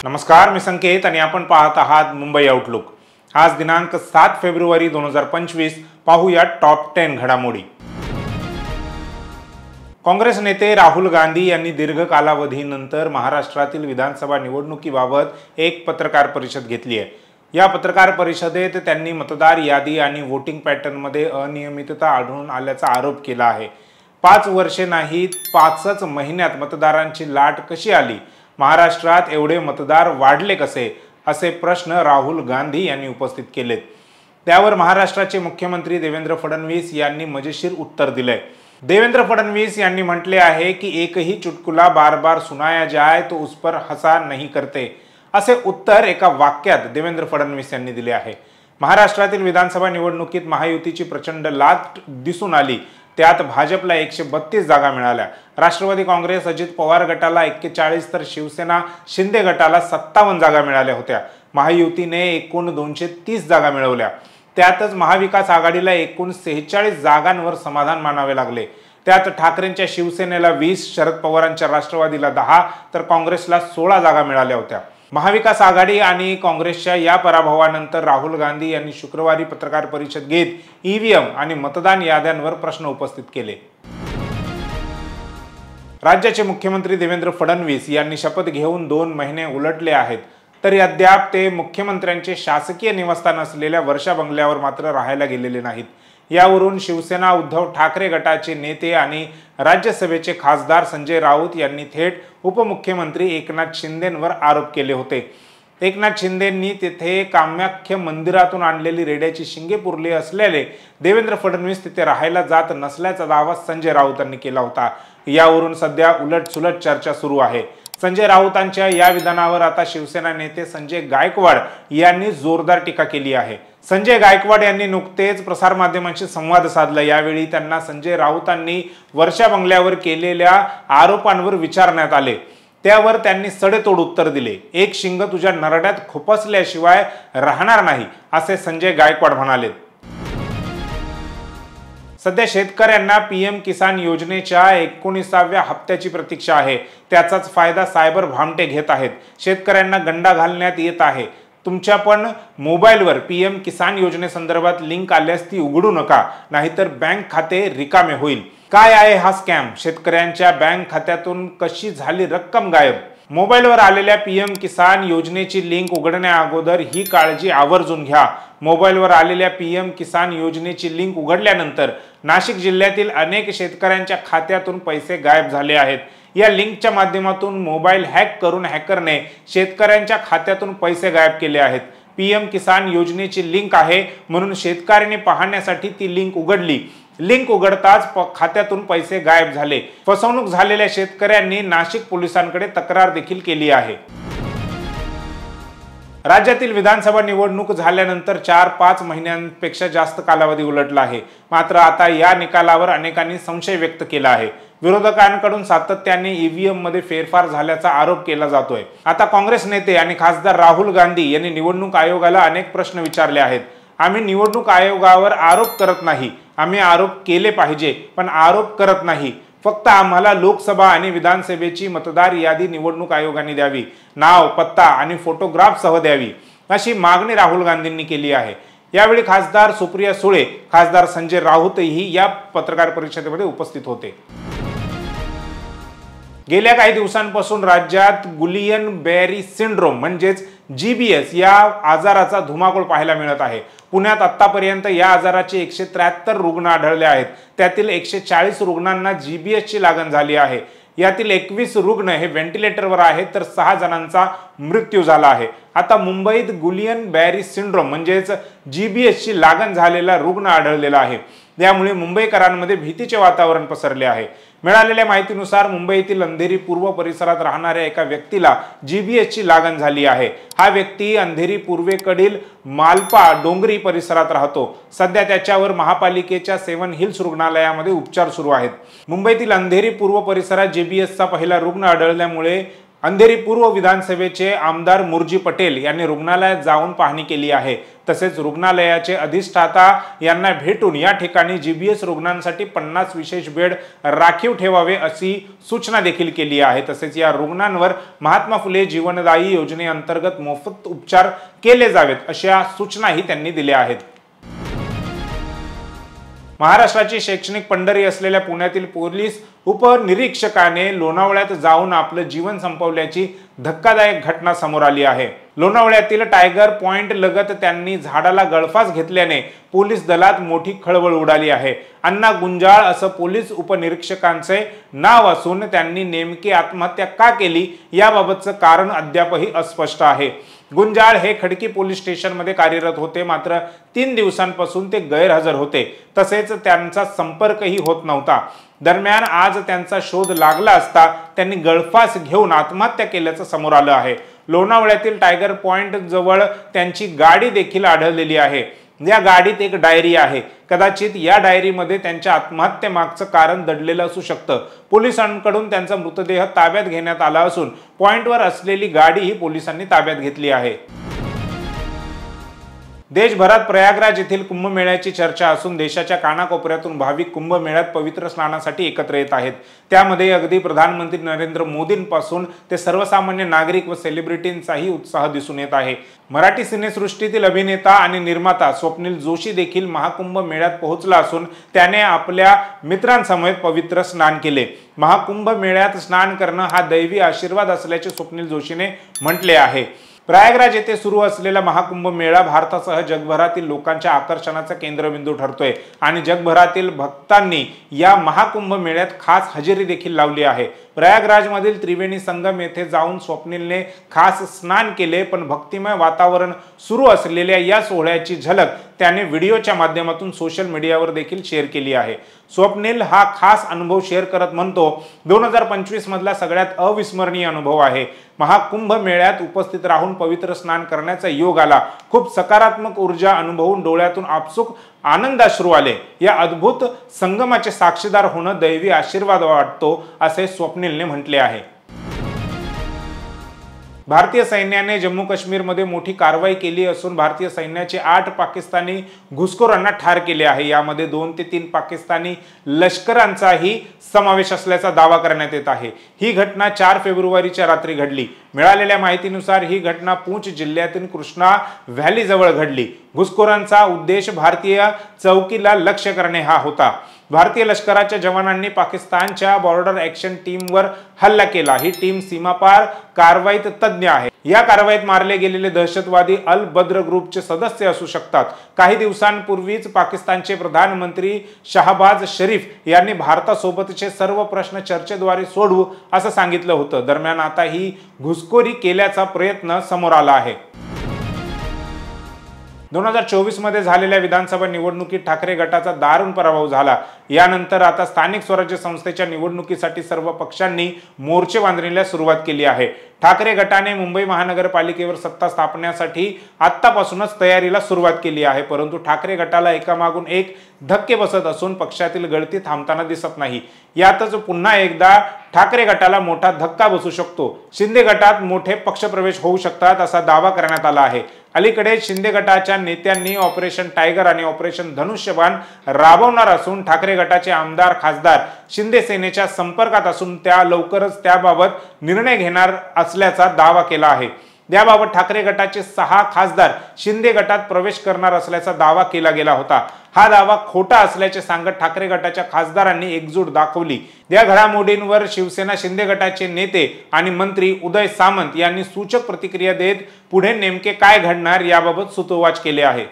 नमस्कार, मी संकेत आणि आपण पाहत आहात मुंबई आउटलुक। आज दिनांक 7 फेब्रुवारी 2025। पाहूया टॉप 10 घडामोडी। काँग्रेस नेते राहुल गांधी यांनी दीर्घ कालावधीनंतर महाराष्ट्रातील विधानसभा निवडणुकीबाबत एक पत्रकार परिषद घेतली आहे। या पत्रकार परिषदेत त्यांनी मतदार यादी आणि वोटिंग पॅटर्नमध्ये अनियमितता आढळून आल्याचा आरोप केला आहे। 5 वर्षे नाहीत, 5च महिन्यात मतदारांची लाट कशी आली? महाराष्ट्रात एवढे मतदार वाढले कसे? असे प्रश्न राहुल गांधी यांनी उपस्थित केलेत। त्यावर महाराष्ट्राचे मुख्यमंत्री देवेंद्र फडणवीस यांनी मजेशीर उत्तर दिले। देवेंद्र फडणवीस यांनी म्हटले आहे की एक ही चुटकुला बार बार सुनाया जाए तो उस पर हंसा नहीं करते, असे उत्तर एका वाक्यात देवेंद्र फडणवीस यांनी दिले आहे। महाराष्ट्रातील विधानसभा निवडणुकीत महायुतीची प्रचंड लाट दिसून आली। त्यात भाजपला 132 जागा मिळाल्या, राष्ट्रवादी काँग्रेस अजित पवार गटाला 41 तर शिवसेना शिंदे गटाला 57 जागा मिळाल्या होत्या। महायुतीने एकूण 230 जागा मिळवल्या। त्यातच महाविकास आघाडीला एकूण 46 जागांवर समाधान मानावे लागले। त्यात ठाकरेंच्या शिवसेनेला 20, शरद पवारांच्या राष्ट्रवादीला 10 तर काँग्रेसला 16 जागा मिळाल्या होत्या। महाविकास आघाडी आणि काँग्रेसच्या या पराभवानंतर राहुल गांधी यांनी शुक्रवारी पत्रकार परिषद घेत ईव्हीएम आणि मतदान याद्यांवर प्रश्न उपस्थित केले। राज्याचे मुख्यमंत्री देवेंद्र फडणवीस यांनी शपथ घेऊन 2 महिने उलटले आहेत, तरी अद्याप ते मुख्यमंत्र्यांचे शासकीय निवासस्थान असलेल्या वर्षा बंगल्यावर मात्र राहायला गेलेले नाहीत। यावरून शिवसेना उद्धव ठाकरे गटाचे नेते आणि राज्यसभेचे खासदार संजय राऊत यांनी थेट उपमुख्यमंत्री एकनाथ शिंदेंवर आरोप केले होते। एकनाथ शिंदेंनी तेथे कामाख्या मंदिरातून आणलेली रेड्याची शिंगे पुरली असलेले देवेंद्र फडणवीस तिथे राहायला जात नसल्याचा दावा संजय राऊतांनी केला होता। यावरून सध्या उलटसुलट चर्चा सुरू आहे। संजय राऊतांच्या या विधानावर आता शिवसेना नेते संजय गायकवाड यांनी जोरदार टीका केली आहे। संजय गायकवाड यांनी नुकतेच प्रसारमाध्यमांशी संवाद साधला। यावेळी त्यांना संजय राऊतांनी वर्षा बंगल्यावर केलेल्या आरोपांवर विचारण्यात आले। त्यावर त्यांनी सडेतोड उत्तर दिले। एक शिंग तुझ्या नरड्यात खुपसल्याशिवाय राहणार नाही, असे संजय गायकवाड म्हणाले। सध्या शेतकऱ्यांना पीएम किसान योजनेच्या 19व्या हप्त्याची प्रतीक्षा आहे। त्याचाच फायदा सायबर भामटे घेत आहेत। शेतकऱ्यांना गंडा घालण्यात येत आहे। तुमच्या पण मोबाईलवर पीएम किसान योजनेसंदर्भात लिंक आल्यास ती उघडू नका, नाहीतर बँक खाते रिकामे होईल। काय आहे हा स्कॅम? शेतकऱ्यांच्या बँक खात्यातून कशी झाली रक्कम गायब? मोबाईलवर आलेल्या पीएम किसान योजनेची लिंक उघडण्या अगोदर ही काळजी आवर्जून घ्या। मोबाईलवर आलेल्या पीएम किसान योजनेची लिंक उघडल्यानंतर नाशिक जिल्ह्यातील अनेक शेतकऱ्यांच्या खात्यातून पैसे गायब झाले आहेत। या लिंकच्या माध्यमातून मोबाईल हॅक करून हॅकरने शेतकऱ्यांच्या खात्यातून पैसे गायब केले आहेत। पीएम किसान योजनेची लिंक आहे म्हणून शेतकऱ्यांनी पाहण्यासाठी ती लिंक उघडली। लिंक उघडताच खात्यातून पैसे गायब झाले। फसवणूक झालेल्या शेतकऱ्यांनी नाशिक पोलिसांकडे तक्रार देखील केली आहे। राज्यातील विधानसभा निवडणूक झाल्यानंतर 4-5 महिन्यांपेक्षा जास्त कालावधी उलटला आहे। मात्र आता या निकालावर अनेकांनी संशय व्यक्त केला आहे। विरोधकांकडून सातत्याने ईव्हीएम मध्ये फेरफार झाल्याचा आरोप केला जातोय। आता काँग्रेस नेते आणि खासदार राहुल गांधी यांनी निवडणूक आयोगाला अनेक प्रश्न विचारले आहेत। आम्ही निवडणूक आयोगावर आरोप करत नाही, आम्ही आरोप केले पाहिजे पण आरोप करत नाही। फक्त आम्हाला लोकसभा आणि विधानसभेची मतदार यादी निवडणूक आयोगाने द्यावी, नाव, पत्ता आणि फोटोग्राफ सह द्यावी, अशी मागणी राहुल गांधींनी केली आहे। यावेळी खासदार सुप्रिया सुळे, खासदार संजय राऊतही या पत्रकार परिषदेमध्ये उपस्थित होते। गेल्या काही दिवसांपासून राज्यात गुलियन-बेरी सिंड्रोम म्हणजेच जीबीएस या आजाराचा धुमाकूळ पाहायला मिळत आहे। पुण्यात आतापर्यंत या आजाराचे 173 रुग्ण आढळले आहेत। त्यातील 140 रुग्णांना जीबीएसची लागण झाली आहे। यातील 21 रुग्ण हे व्हेंटिलेटरवर आहेत तर 6 जणांचा मृत्यू झाला आहे। आता मुंबईत गुलियन-बेरी सिंड्रोम म्हणजेच जीबीएसची लागण झालेला रुग्ण आढळलेला आहे। यामुळे मुंबईकरांमध्ये भीतीचे वातावरण पसरले आहे। मिळालेल्या माहितीनुसार मुंबईतील अंधेरी पूर्व परिसरात राहणाऱ्या एका व्यक्तीला जीबीएसची लागण झाली आहे। हा व्यक्ती अंधेरी पूर्वेकडील मालपा डोंगरी परिसरात राहतो। सध्या त्याच्यावर महापालिकेच्या 7 हिल्स रुग्णालयामध्ये उपचार सुरू आहेत। मुंबईतील अंधेरी पूर्व परिसरात जीबीएसचा पहिला रुग्ण आढळल्यामुळे अंधेरी पूर्व विधानसभेचे आमदार मुर्जी पटेल यांनी रुग्णालयात जाऊन पाहणी केली आहे। तसेच रुग्णालयाचे अधिष्ठाता यांना भेटून या ठिकाणी जीबीएस रुग्णांसाठी 50 विशेष बेड राखीव ठेवावे अशी सूचना देखील केली आहे। तसेच या रुग्णांवर महात्मा फुले जीवनदायी योजनेअंतर्गत मोफत उपचार केले जावेत अशा सूचनाही त्यांनी दिल्या आहेत। महाराष्ट्राची शैक्षणिक पंढरी असलेल्या पुण्यातील पोलीस उपनिरीक्षकाने लोणावळ्यात जाऊन आपलं जीवन संपवल्याची धक्कादायक घटना समोर आली आहे। लोणावळ्यातील टायगर पॉइंट लगत त्यांनी झाडाला गळफास घेतल्याने पोलीस दलात मोठी खळबळ उडाली आहे। अण्णा गुंजाळ असं पोलीस उपनिरीक्षकांचे नाव असून त्यांनी नेमकी आत्महत्या का केली याबाबतचं कारण अद्यापही अस्पष्ट आहे। गुंजाळ हे खडकी पोलीस स्टेशनमध्ये कार्यरत होते, मात्र 3 दिवसांपासून ते गैरहजर होते, तसेच त्यांचा संपर्कही होत नव्हता। दरम्यान आज त्यांचा शोध लागला असता त्यांनी गळफास घेऊन आत्महत्या केल्याचं समोर आलं आहे। लोणावळ्यातील टायगर पॉइंट जवळ त्यांची गाडी देखील आढळलेली आहे। या गाडीत एक डायरी आहे। कदाचित या डायरीमध्ये त्यांच्या आत्महत्येमागचं कारण दडलेलं असू शकतं। पोलिसांकडून त्यांचा मृतदेह ताब्यात घेण्यात आला असून पॉइंटवर असलेली गाडीही पोलिसांनी ताब्यात घेतली आहे। देशभरात प्रयागराज येथील कुंभमेळ्याची चर्चा असून देशाच्या कानाकोपऱ्यातून भाविक कुंभमेळ्यात पवित्र स्नानासाठी एकत्र येत आहेत। त्यामध्ये अगदी प्रधानमंत्री नरेंद्र मोदींपासून ते सर्वसामान्य नागरिक व सेलिब्रिटींचाही उत्साह दिसून येत आहे। मराठी सिनेसृष्टीतील अभिनेता आणि निर्माता स्वप्नील जोशी देखील महाकुंभ मेळ्यात पोहोचला असून त्याने आपल्या मित्रांसमवेत पवित्र स्नान केले। महाकुंभ मेळ्यात स्नान करणं हा दैवी आशीर्वाद असल्याचे स्वप्नील जोशीने म्हटले आहे। प्रयागराज येथे सुरू असलेला महाकुंभ मेळा भारतासह जगभरातील लोकांच्या आकर्षणाचा केंद्रबिंदू ठरतोय आणि जगभरातील भक्तांनी या महाकुंभ मेळ्यात खास हजेरी देखील लावली आहे। प्रयागराजमधील त्रिवेणी संगम येथे जाऊन स्वप्नीलने खास स्नान केले, पण भक्तिमय वातावरण सुरू असलेल्या या सोहळ्याची झलक त्याने व्हिडिओच्या माध्यमातून सोशल मीडियावर देखील शेअर केली आहे। स्वप्नील हा खास अनुभव शेअर करत म्हणतो, 2025 मधला सगळ्यात अविस्मरणीय अनुभव आहे। महाकुंभ मेळ्यात उपस्थित राहून पवित्र स्नान करण्याचा योग आला। खूप सकारात्मक ऊर्जा अनुभवून डोळ्यातून आपसुक आनंदाश्रू आले। या अद्भुत संगमाचे साक्षीदार होणं दैवी आशीर्वाद वाटतो असे स्वप्नीलने म्हटले आहे। भारतीय सैन्याने जम्मू काश्मीरमध्ये मोठी कारवाई केली असून भारतीय सैन्याचे 8 पाकिस्तानी घुसखोरांना ठार केले आहे। यामध्ये 2 ते 3 पाकिस्तानी लष्करांचाही समावेश असल्याचा दावा करण्यात येत आहे। ही घटना 4 फेब्रुवारीच्या रात्री घडली। मिळालेल्या माहितीनुसार ही घटना पूंछ जिल्ह्यातील कृष्णा व्हॅली जवळ घडली। घुसखोरांचा उद्देश भारतीय चौकीला लक्ष्य करणे हा होता। भारतीय लष्कराच्या जवानांनी पाकिस्तानच्या बॉर्डर ॲक्शन टीमवर हल्ला केला। ही टीम सीमापार कारवाईत तज्ञ आहे। या कारवाईत मारले गेलेले दहशतवादी अल बद्र ग्रुपचे सदस्य असू शकतात। काही दिवसांपूर्वीच पाकिस्तानचे प्रधानमंत्री शहबाज शरीफ यांनी भारतासोबतचे सर्व प्रश्न चर्चेद्वारे सोडवू असं सांगितलं होतं। दरम्यान आता ही घुसखोरी केल्याचा प्रयत्न समोर आला आहे। 2024 मध्ये झालेल्या विधानसभा निवडणुकीत ठाकरे गटाचा दारुण पराभव झाला। यानंतर आता स्थानिक स्वराज्य संस्थेच्या निवडणुकीसाठी सर्व पक्षांनी मोर्चे बांधणीला सुरुवात केली आहे। ठाकरे गटाने मुंबई महानगरपालिकेवर सत्ता स्थापण्यासाठी आत्तापासूनच तयारीला सुरुवात केली आहे, परंतु ठाकरे गटाला एकामागून एक धक्के बसत असून पक्षातील गळती थांबताना दिसत नाही। यातच पुन्हा एकदा ठाकरे गटाला मोठा धक्का बसू शकतो। शिंदे गटात मोठे पक्षप्रवेश होऊ शकतात असा दावा करण्यात आला आहे। अलीकडे शिंदे गटाच्या नेत्यांनी ऑपरेशन टायगर आणि ऑपरेशन धनुष्यबाण राबवणार असून ठाकरे गटाचे आमदार खासदार शिंदे सेनेच्या संपर्कात असून त्या लवकरच त्याबाबत निर्णय घेणार असल्याचा दावा केला आहे। याबाबत ठाकरे गटाचे 6 खासदार शिंदे गटात प्रवेश करणार असल्याचा दावा केला गेला होता। हा दावा खोटा असल्याचे सांगत ठाकरे गटाच्या खासदारांनी एकजूट दाखवली। या घडामोडींवर शिवसेना शिंदे गटाचे नेते आणि मंत्री उदय सामंत यांनी सूचक प्रतिक्रिया देत पुढे नेमके काय घडणार याबाबत सूतोवाच केले आहे।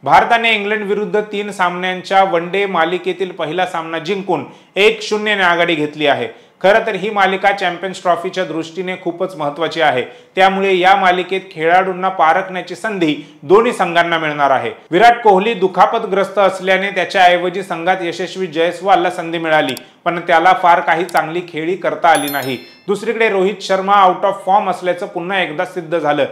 भारताने इंग्लंड विरुद्ध 3 सामन्यांच्या वनडे मालिकेतील पहिला सामना जिंकून 1-0 ने आघाडी घेतली आहे। खरं तर ही मालिका चॅम्पियन्स ट्रॉफीच्या दृष्टीने खूपच महत्त्वाची आहे। त्यामुळे या मालिकेत खेळाडूंना पारखण्याची संधी दोन्ही संघांना मिळणार आहे। विराट कोहली दुखापतग्रस्त असल्याने त्याच्याऐवजी संघात यशस्वी जयस्वालला संधी मिळाली, पण त्याला फार काही चांगली खेळी करता आली नाही। दुसरीकडे Rohit Sharma out of form असल्याचं पुन्हा एकदा सिद्ध झालं।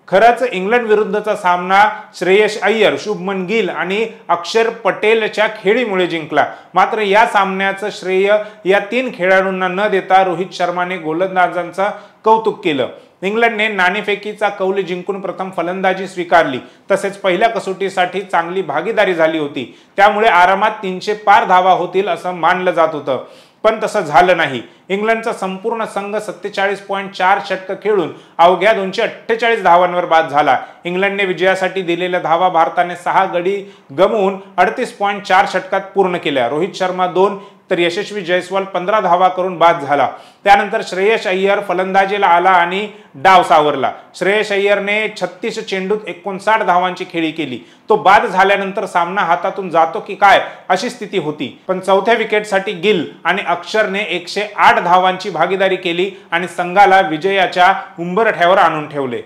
खरंच इंग्लंड विरुद्धचा सामना श्रेयस अय्यर, शुभमन गिल आणि अक्षर पटेलच्या खेळीमुळे जिंकला। मात्र या सामन्याचं श्रेय या 3 खेळाडूंना न देता रोहित शर्माने गोलंदाजांचं कौतुक केलं। इंग्लंडने नाणेफेकीचा कौल जिंकून प्रथम फलंदाजी स्वीकारली, तसेच पहिल्या कसोटीसाठी चांगली भागीदारी झाली होती, त्यामुळे आरामात 300 पार धावा होतील असं मानलं जात होतं, पण तसं झालं नाही। इंग्लंडचा संपूर्ण संघ 47.4 षटक खेळून अवघ्या 248 धावांवर बाद झाला। इंग्लंडने विजयासाठी दिलेल्या धावा भारताने 6 गडी गमावून 38.4 षटकात पूर्ण केल्या। रोहित शर्मा 2 तर यशस्वी जयस्वाल 15 धावा करून बाद झाला। त्यानंतर श्रेयस अय्यर फलंदाजीला आला आणि डाव सावरला। श्रेयस अय्यरने 36 चेंडूत 59 धावांची खेळी केली। तो बाद झाल्यानंतर सामना हातातून जातो की काय अशी स्थिती होती, पण चौथ्या विकेटसाठी गिल आणि अक्षरने 108 धावांची भागीदारी केली आणि संघाला विजयाच्या उंबरठ्यावर आणून ठेवले।